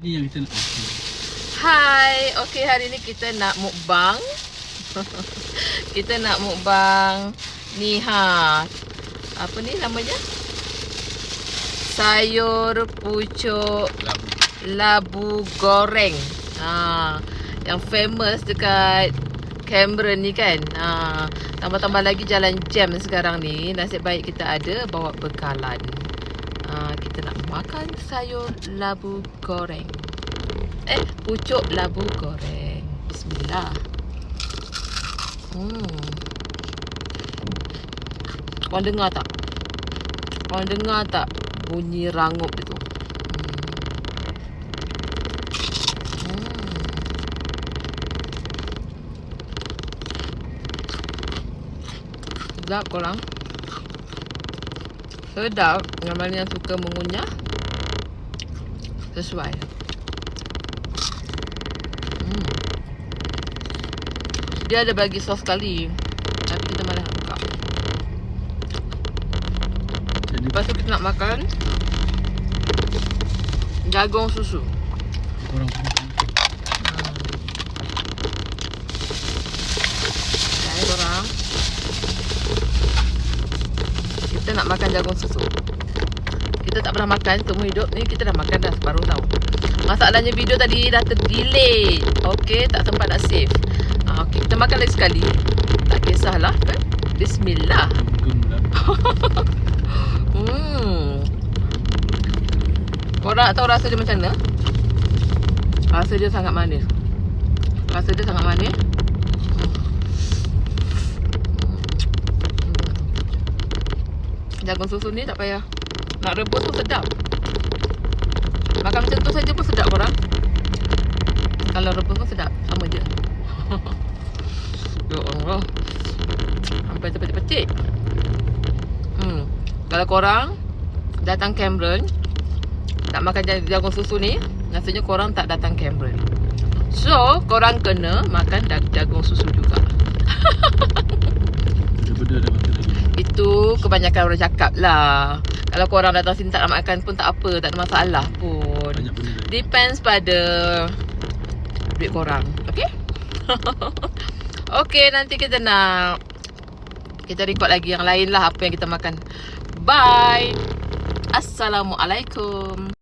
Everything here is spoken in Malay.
Ini yang kita nak makan. Hai, okey, hari ni kita nak mukbang. Kita nak mukbang ni apa ni namanya? Sayur pucuk labu goreng. Yang famous dekat Cameron ni kan. Tambah-tambah lagi jalan jam sekarang ni. Nasib baik kita ada bawa bekalan. Kita nak makan sayur labu goreng. Pucuk labu goreng. Bismillah. Korang dengar tak? Korang dengar tak bunyi rangup itu? Sedap korang. Sedap. Yang mana yang suka mengunyah, sesuai. Dia ada bagi sos kali, tapi kita malah nak buka. Lepas tu kita nak makan jagung susu. Korang Okay, korang. Kita nak makan jagung susu. Kita tak pernah makan seumur hidup ni. Kita dah makan dah separuh tau. Masalahnya video tadi dah terdelete. Okay, tak sempat nak save. Okay, kita makan lagi sekali. Tak kisahlah kan? Bismillah. Korang tak tahu rasa dia macam mana? Rasa dia sangat manis. Jagung susu ni tak payah nak rebus pun sedap. Makan macam tu saja pun sedap korang. Kalau rebus pun sedap. Sama je. Ya Allah, sampai terpetik-petik. Kalau korang datang Cameron nak makan jagung susu ni, rasanya korang tak datang Cameron. So, korang kena makan jagung susu juga. benda dah makan lagi. Itu kebanyakan orang cakap lah. Kalau korang datang sini tak nak makan pun tak apa, tak ada masalah pun. Banyak benda lagi. Depends pada duit korang. Okay? Okay, nanti kita record lagi yang lain lah, apa yang kita makan. Bye. Assalamualaikum.